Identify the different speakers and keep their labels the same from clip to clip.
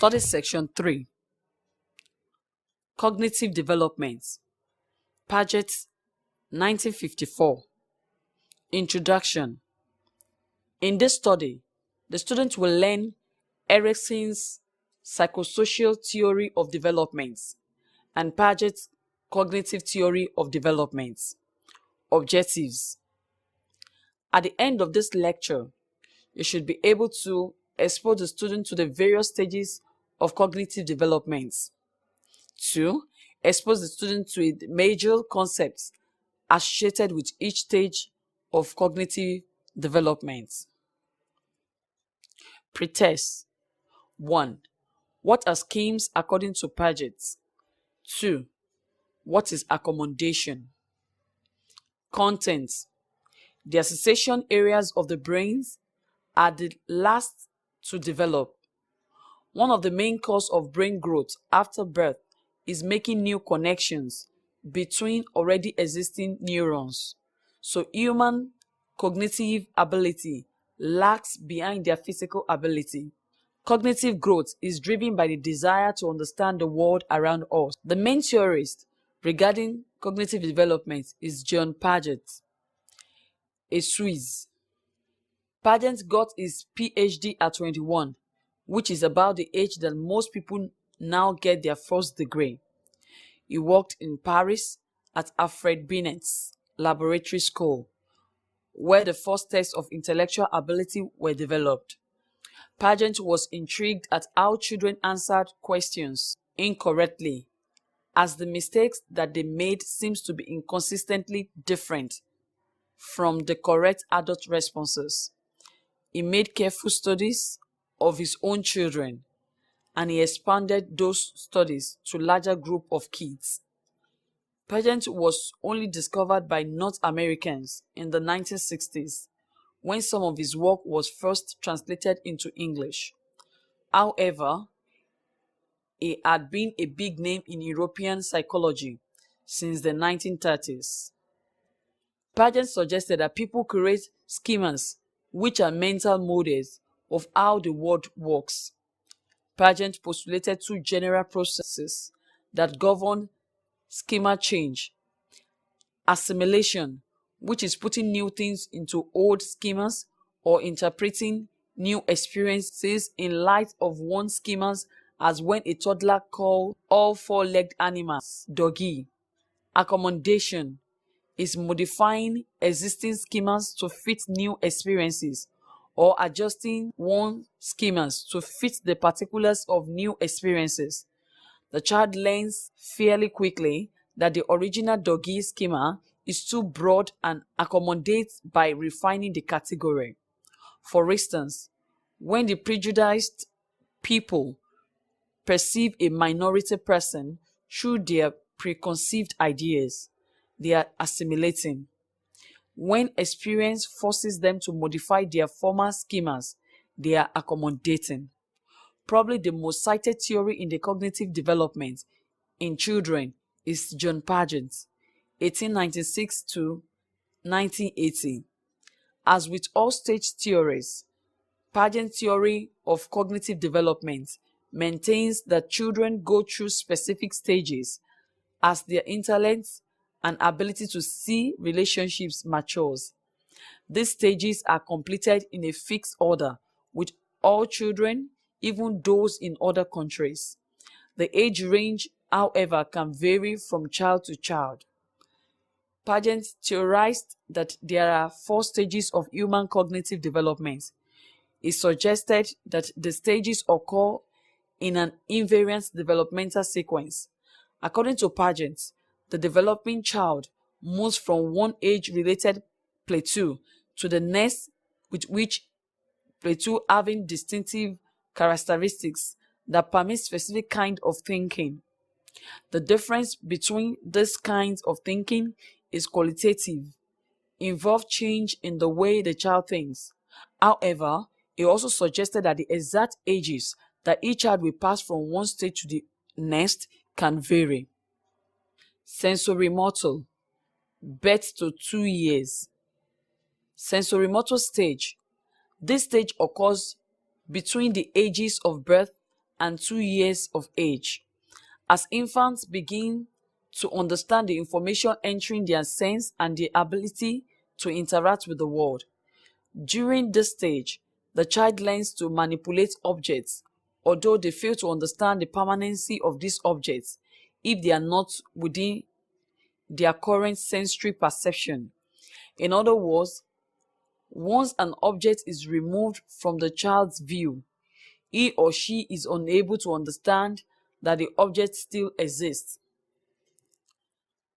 Speaker 1: Study Section 3. Cognitive Development. Paget, 1954. Introduction. In this study, the student will learn Erikson's psychosocial theory of development and Paget's cognitive theory of development. Objectives. At the end of this lecture, you should be able to expose the student to the various stages of cognitive development. 2. Expose the student to the major concepts associated with each stage of cognitive development. Pretest. 1. What are schemes according to Paget? 2. What is accommodation? Content. The association areas of the brains are the last to develop. One of the main causes of brain growth after birth is making new connections between already existing neurons. So human cognitive ability lags behind their physical ability. Cognitive growth is driven by the desire to understand the world around us. The main theorist regarding cognitive development is John Paget, a Swiss. Paget got his PhD at 21, which is about the age that most people now get their first degree. He worked in Paris at Alfred Binet's laboratory school, where the first tests of intellectual ability were developed. Paget was intrigued at how children answered questions incorrectly, as the mistakes that they made seems to be inconsistently different from the correct adult responses. He made careful studies of his own children, and he expanded those studies to a larger group of kids. Paget was only discovered by North Americans in the 1960s, when some of his work was first translated into English. However, he had been a big name in European psychology since the 1930s. Paget suggested that people create schemas, which are mental models of how the world works. Paget postulated two general processes that govern schema change: assimilation, which is putting new things into old schemas or interpreting new experiences in light of one schemas, as when a toddler calls all four-legged animals doggy. Accommodation is modifying existing schemas to fit new experiences or adjusting one schemas to fit the particulars of new experiences. The child learns fairly quickly that the original doggy schema is too broad and accommodates by refining the category. For instance, when the prejudiced people perceive a minority person through their preconceived ideas, they are assimilating. When experience forces them to modify their former schemas, they are accommodating. Probably the most cited theory in the cognitive development in children is John Paget's 1896 to 1980. As with all stage theories, Paget's theory of cognitive development maintains that children go through specific stages as their intellect and ability to see relationships matures. These stages are completed in a fixed order with all children, even those in other countries. The age range, however, can vary from child to child. Paget theorized that there are 4 stages of human cognitive development. He suggested that the stages occur in an invariant developmental sequence. According to Paget, the developing child moves from one age-related plateau to the next, with which plateau having distinctive characteristics that permit specific kind of thinking. The difference between these kinds of thinking is qualitative, involve change in the way the child thinks. However, he also suggested that the exact ages that each child will pass from one stage to the next can vary. Sensorimotor, birth to 2 years. Sensorimotor stage. This stage occurs between the ages of birth and 2 years of age. As infants begin to understand the information entering their sense and the ability to interact with the world. During this stage, the child learns to manipulate objects, although they fail to understand the permanency of these objects if they are not within their current sensory perception. In other words, once an object is removed from the child's view, he or she is unable to understand that the object still exists.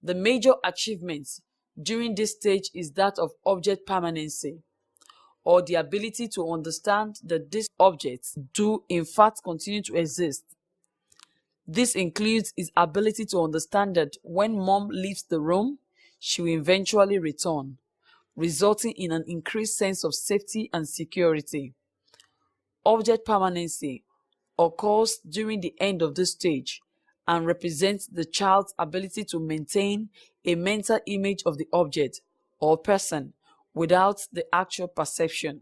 Speaker 1: The major achievement during this stage is that of object permanency, or the ability to understand that these objects do in fact continue to exist. This includes his ability to understand that when mom leaves the room, she will eventually return, resulting in an increased sense of safety and security. Object permanency occurs during the end of this stage and represents the child's ability to maintain a mental image of the object or person without the actual perception.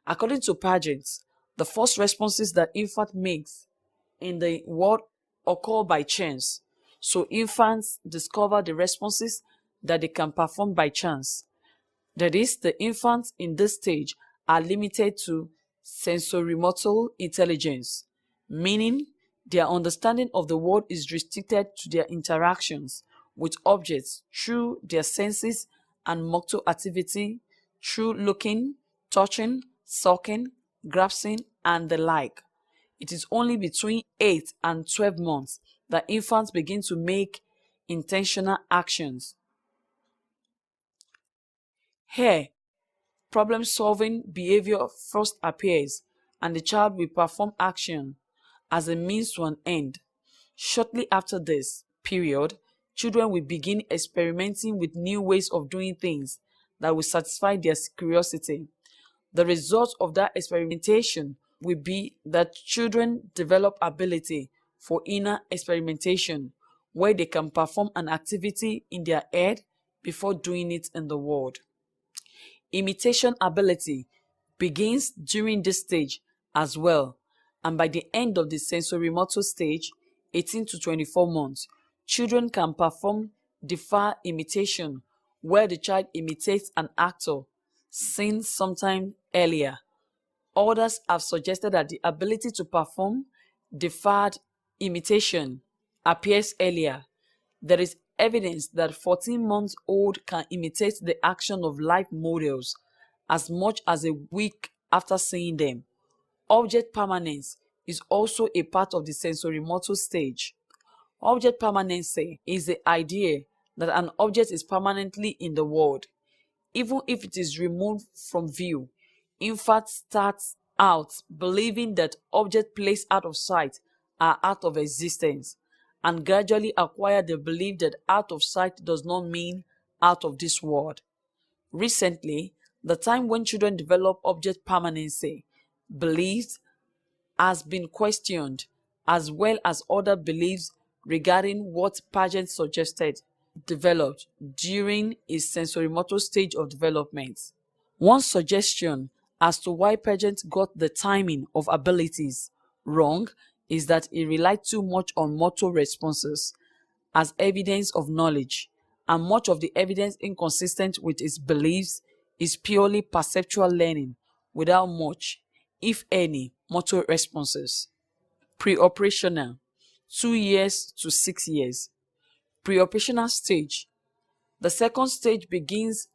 Speaker 1: According to Paget, the first responses that infant makes in the world occur by chance, so infants discover the responses that they can perform by chance. That is, the infants in this stage are limited to sensorimotor intelligence, meaning their understanding of the world is restricted to their interactions with objects through their senses and motor activity through looking, touching, sucking, grasping, and the like. It is only between 8 and 12 months that infants begin to make intentional actions. Here, problem-solving behavior first appears, and the child will perform action as a means to an end. Shortly after this period, children will begin experimenting with new ways of doing things that will satisfy their curiosity. The result of that experimentation will be that children develop ability for inner experimentation, where they can perform an activity in their head before doing it in the world. Imitation ability begins during this stage as well, and by the end of the sensorimotor stage, 18 to 24 months, children can perform deferred imitation, where the child imitates an actor seen sometime earlier. Others have suggested that the ability to perform deferred imitation appears earlier. There is evidence that 14-month-old can imitate the action of live models as much as a week after seeing them. Object permanence is also a part of the sensorimotor stage. Object permanency is the idea that an object is permanently in the world, even if it is removed from view. Infant starts out believing that objects placed out of sight are out of existence, and gradually acquire the belief that out of sight does not mean out of this world. Recently, the time when children develop object permanency beliefs has been questioned, as well as other beliefs regarding what Paget suggested developed during his sensorimotor stage of development. One suggestion as to why Paget got the timing of abilities wrong is that he relied too much on motor responses as evidence of knowledge, and much of the evidence inconsistent with his beliefs is purely perceptual learning without much, if any, motor responses. Pre-operational, 2 years to 6 years. Pre-operational stage. The second stage begins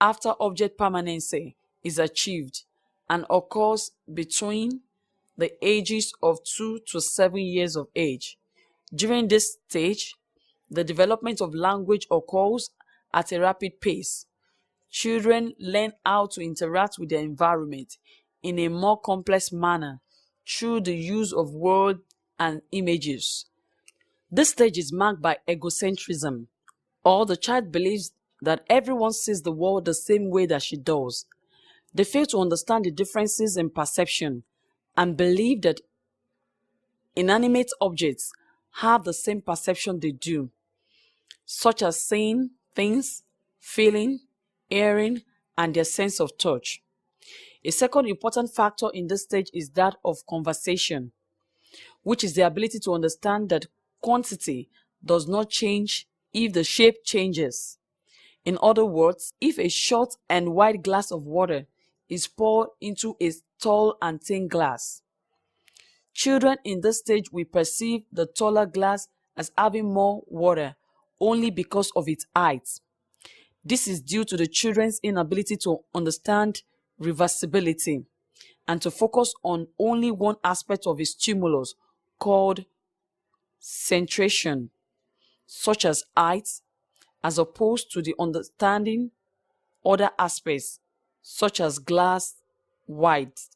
Speaker 1: after object permanency is achieved and occurs between the ages of 2 to 7 years of age. During this stage, the development of language occurs at a rapid pace. Children learn how to interact with their environment in a more complex manner through the use of words and images. This stage is marked by egocentrism, or the child believes that everyone sees the world the same way that she does. They fail to understand the differences in perception and believe that inanimate objects have the same perception they do, such as seeing things, feeling, hearing, and their sense of touch. A second important factor in this stage is that of conversation. which is the ability to understand that quantity does not change if the shape changes. In other words, if a short and wide glass of water is poured into a tall and thin glass, children in this stage will perceive the taller glass as having more water only because of its height. This is due to the children's inability to understand reversibility and to focus on only one aspect of a stimulus called centration, such as height, as opposed to the understanding other aspects, such as glass width.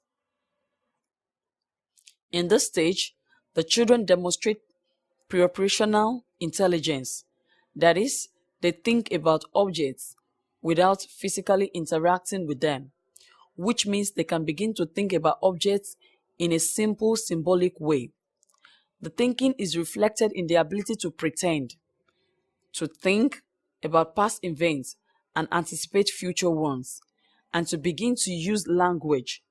Speaker 1: In this stage, the children demonstrate preoperational intelligence. That is, they think about objects without physically interacting with them, which means they can begin to think about objects in a simple symbolic way. The thinking is reflected in the ability to pretend, to think about past events and anticipate future ones, and to begin to use language.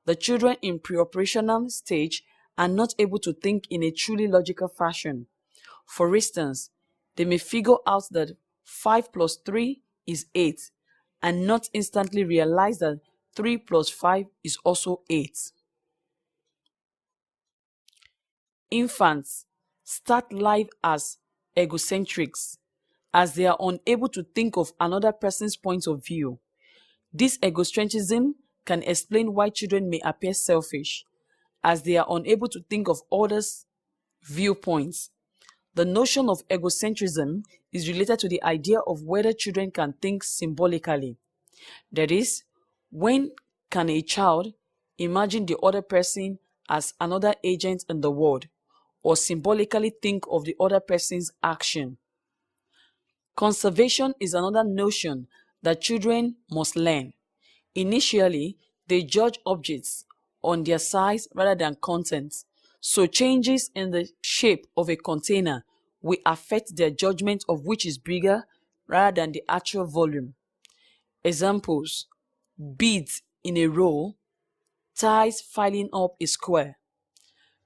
Speaker 1: The children in preoperational stage are not able to think in a truly logical fashion. For instance, they may figure out that 5 plus 3 is 8 and not instantly realize that 3 plus 5 is also 8. Infants start life as egocentrics, as they are unable to think of another person's point of view. This egocentrism can explain why children may appear selfish, as they are unable to think of others' viewpoints. The notion of egocentrism is related to the idea of whether children can think symbolically. That is, when can a child imagine the other person as another agent in the world, or symbolically think of the other person's action? Conservation is another notion that children must learn. Initially, they judge objects on their size rather than content, so changes in the shape of a container will affect their judgment of which is bigger rather than the actual volume. Examples: beads in a row, ties filing up a square.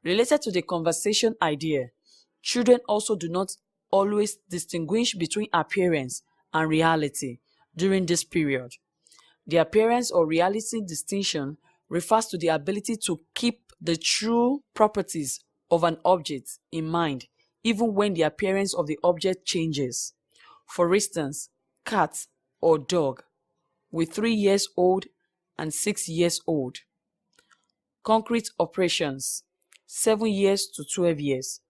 Speaker 1: Related to the conversation idea, children also do not always distinguish between appearance and reality during this period. The appearance or reality distinction refers to the ability to keep the true properties of an object in mind, even when the appearance of the object changes. For instance, cat or dog with 3 years old and 6 years old. Concrete operations, 7 years to 12 years.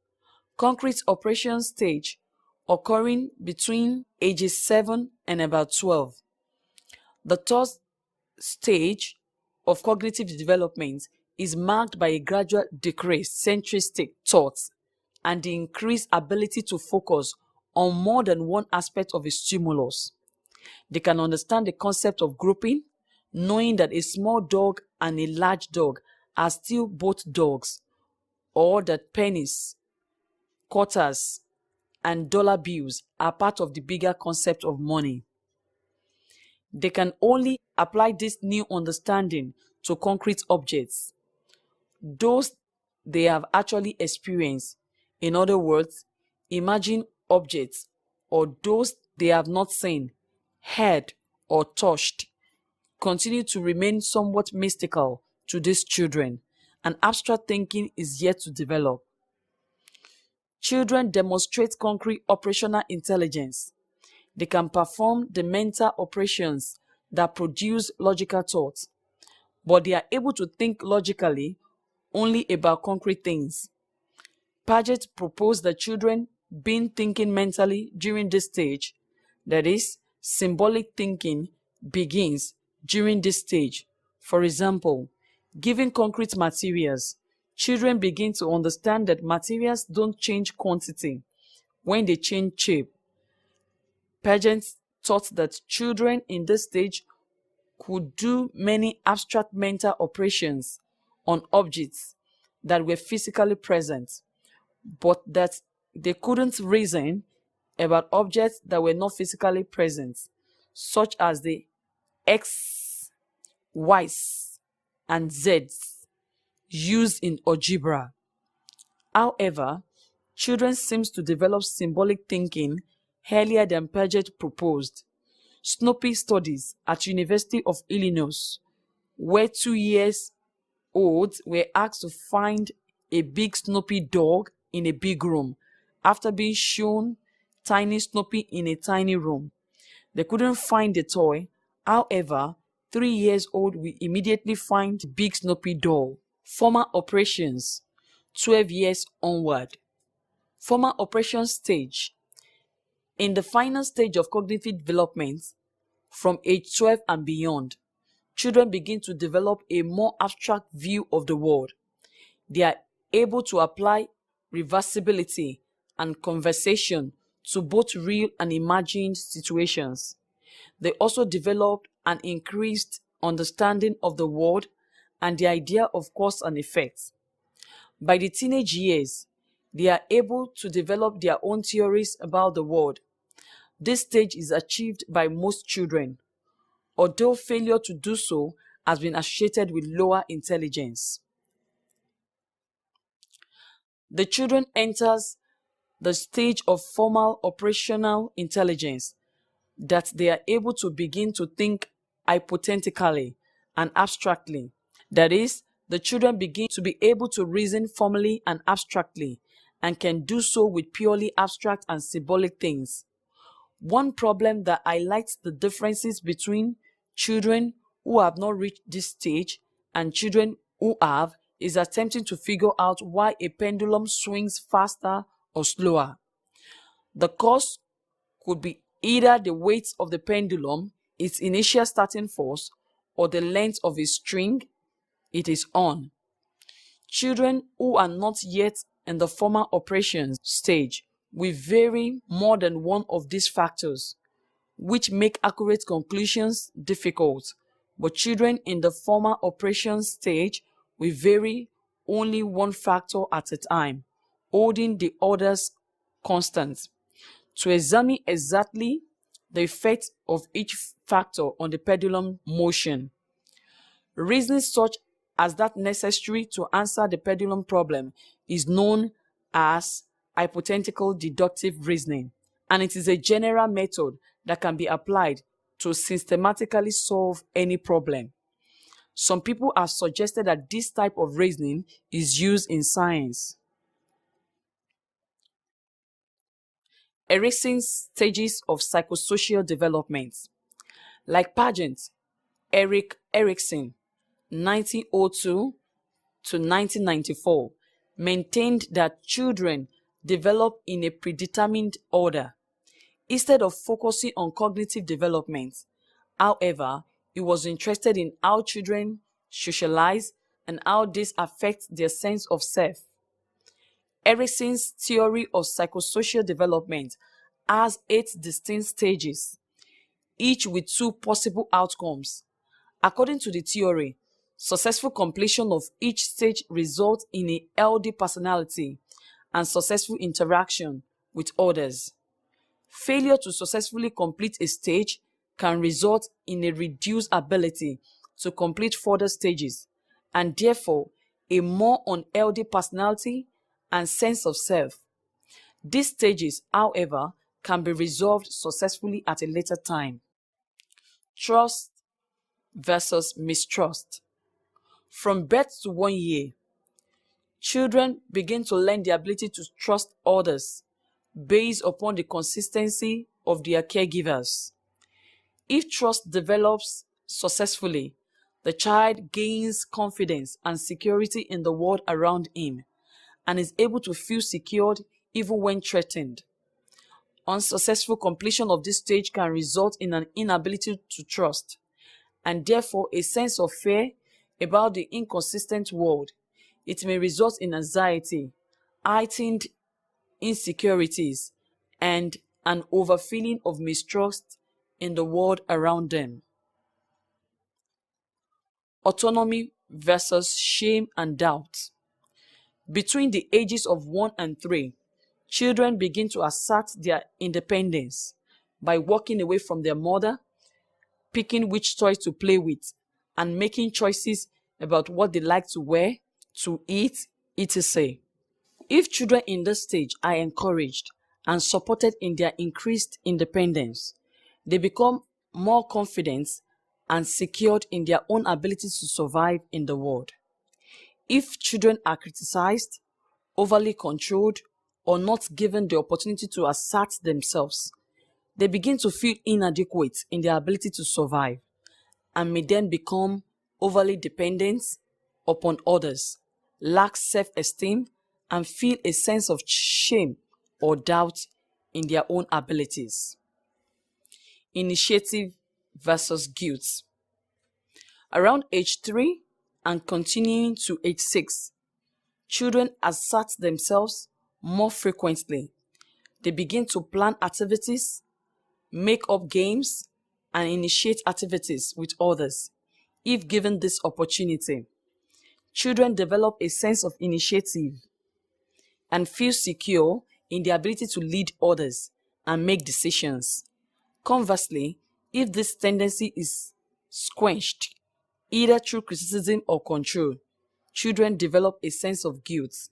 Speaker 1: Concrete operation stage occurring between ages 7 and about 12. The third stage of cognitive development is marked by a gradual decrease centristic thoughts and the increased ability to focus on more than one aspect of a stimulus. They can understand the concept of grouping, knowing that a small dog and a large dog are still both dogs, or that pennies, quarters, and dollar bills are part of the bigger concept of money. They can only apply this new understanding to concrete objects, those they have actually experienced. In other words, imagine objects, or those they have not seen, heard, or touched, continue to remain somewhat mystical to these children, and abstract thinking is yet to develop. Children demonstrate concrete operational intelligence. They can perform the mental operations that produce logical thoughts, but they are able to think logically only about concrete things. Paget proposed that children begin thinking mentally during this stage, that is, symbolic thinking begins during this stage. For example, given concrete materials, children begin to understand that materials don't change quantity when they change shape. Paget thought that children in this stage could do many abstract mental operations on objects that were physically present, but that they couldn't reason about objects that were not physically present, such as the X, Y's, and Z's used in algebra. However, children seem to develop symbolic thinking earlier than Piaget proposed. Snoopy studies at University of Illinois, where 2 years olds were asked to find a big Snoopy dog in a big room after being shown tiny Snoopy in a tiny room. They couldn't find the toy. However, 3 years old will immediately find big Snoopy doll. Formal operations, 12 years onward. Formal operations stage. In the final stage of cognitive development, from age 12 and beyond, children begin to develop a more abstract view of the world. They are able to apply reversibility and conversation to both real and imagined situations. They also develop an increased understanding of the world and the idea of cause and effect. By the teenage years, they are able to develop their own theories about the world. This stage is achieved by most children, although failure to do so has been associated with lower intelligence. The children enters the stage of formal operational intelligence, that they are able to begin to think hypothetically and abstractly. That is, the children begin to be able to reason formally and abstractly, and can do so with purely abstract and symbolic things. One problem that highlights the differences between children who have not reached this stage and children who have is attempting to figure out why a pendulum swings faster or slower. The cause could be either the weight of the pendulum, its initial starting force, or the length of a string it is on. Children who are not yet in the formal operations stage will vary more than one of these factors, which make accurate conclusions difficult. But children in the formal operations stage will vary only one factor at a time, holding the others constant. To examine exactly the effect of each factor on the pendulum motion, reasoning such as that necessary to answer the pendulum problem is known as hypothetical deductive reasoning, and it is a general method that can be applied to systematically solve any problem. Some people have suggested that this type of reasoning is used in science. Erikson's stages of psychosocial development. Like Piaget, Erik Erikson, 1902 to 1994, maintained that children develop in a predetermined order. Instead of focusing on cognitive development, however, he was interested in how children socialize and how this affects their sense of self. Erikson's theory of psychosocial development has 8 distinct stages, each with 2 possible outcomes. According to the theory, successful completion of each stage results in a healthy personality and successful interaction with others. Failure to successfully complete a stage can result in a reduced ability to complete further stages, and therefore a more unhealthy personality and sense of self. These stages, however, can be resolved successfully at a later time. Trust versus mistrust. From birth to 1 year, children begin to learn the ability to trust others based upon the consistency of their caregivers. If trust develops successfully, the child gains confidence and security in the world around him and is able to feel secured even when threatened. Unsuccessful completion of this stage can result in an inability to trust, and therefore a sense of fear about the inconsistent world. It may result in anxiety, heightened insecurities, and an overfeeling of mistrust in the world around them. Autonomy versus shame and doubt. Between the ages of 1 and 3, children begin to assert their independence by walking away from their mother, picking which toys to play with, and making choices about what they like to wear, to eat, etc. If children in this stage are encouraged and supported in their increased independence, they become more confident and secured in their own ability to survive in the world. If children are criticized, overly controlled, or not given the opportunity to assert themselves, they begin to feel inadequate in their ability to survive and may then become overly dependent upon others, lack self-esteem, and feel a sense of shame or doubt in their own abilities. Initiative versus guilt. Around age 3 and continuing to age 6, children assert themselves more frequently. They begin to plan activities, make up games, and initiate activities with others if given this opportunity. Children develop a sense of initiative and feel secure in their ability to lead others and make decisions. Conversely, if this tendency is squelched, either through criticism or control, children develop a sense of guilt.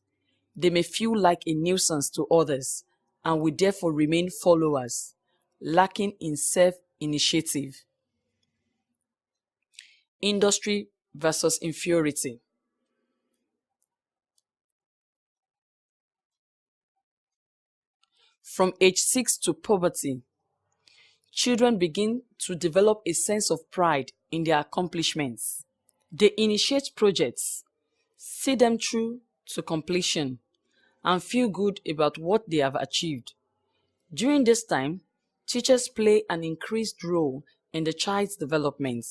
Speaker 1: They may feel like a nuisance to others and will therefore remain followers, lacking in self-initiative. Industry versus inferiority. From age 6 to puberty, children begin to develop a sense of pride in their accomplishments. They initiate projects, see them through to completion, and feel good about what they have achieved. During this time, teachers play an increased role in the child's development.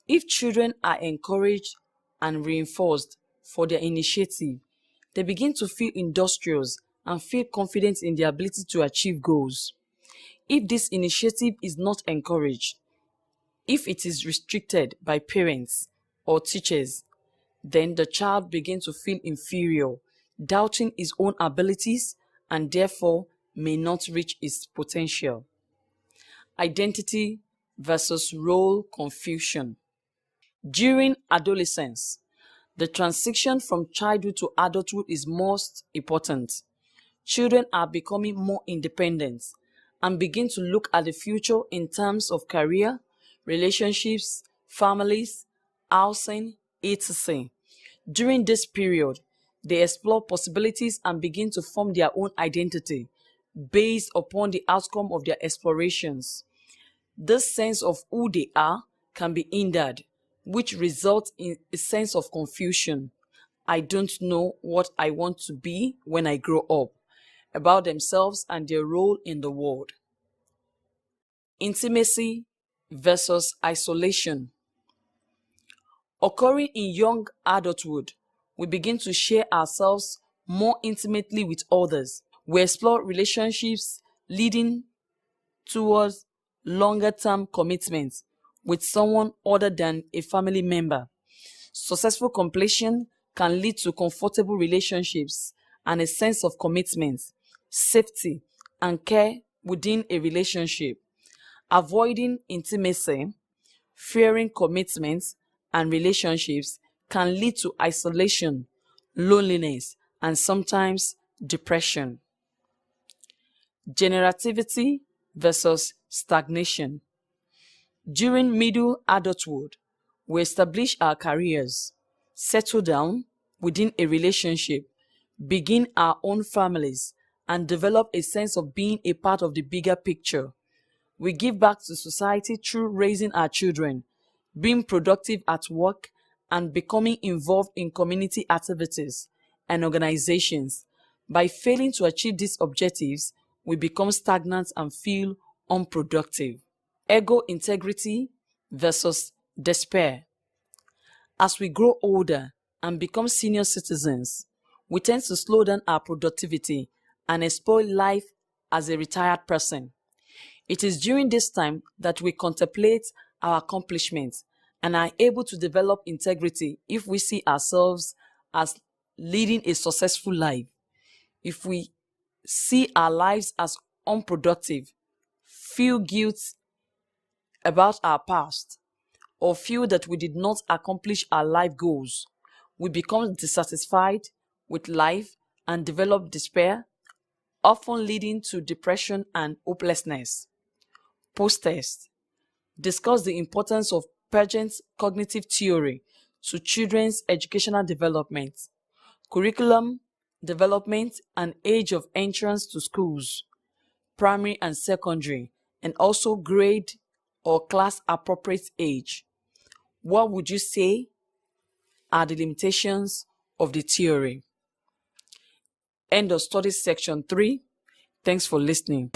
Speaker 1: If children are encouraged and reinforced for their initiative, they begin to feel industrious and feel confident in their ability to achieve goals. If this initiative is not encouraged, if it is restricted by parents or teachers, then the child begins to feel inferior, doubting his own abilities, and therefore may not reach his potential. Identity versus role confusion. During adolescence, the transition from childhood to adulthood is most important. Children are becoming more independent and begin to look at the future in terms of career, relationships, families, housing, etc. During this period, they explore possibilities and begin to form their own identity based upon the outcome of their explorations. This sense of who they are can be hindered, which results in a sense of confusion. I don't know what I want to be when I grow up, about themselves and their role in the world. Intimacy versus isolation. Occurring in young adulthood, we begin to share ourselves more intimately with others. We explore relationships leading towards longer-term commitments with someone other than a family member. Successful completion can lead to comfortable relationships and a sense of commitment, safety, and care within a relationship. Avoiding intimacy, fearing commitment, and relationships can lead to isolation, loneliness, and sometimes depression. Generativity versus stagnation. During middle adulthood, we establish our careers, settle down within a relationship, begin our own families, and develop a sense of being a part of the bigger picture. We give back to society through raising our children, being productive at work, and becoming involved in community activities and organizations. By failing to achieve these objectives, we become stagnant and feel unproductive. Ego integrity versus despair. As we grow older and become senior citizens, we tend to slow down our productivity and explore life as a retired person. It is during this time that we contemplate our accomplishments and are able to develop integrity if we see ourselves as leading a successful life. If we see our lives as unproductive, feel guilt about our past, or feel that we did not accomplish our life goals, we become dissatisfied with life and develop despair, often leading to depression and hopelessness. Post-test. Discuss the importance of Piaget's cognitive theory to children's educational development, curriculum development, and age of entrance to schools, primary and secondary, and also grade or class appropriate age. What would you say are the limitations of the theory? End of study section 3. Thanks for listening.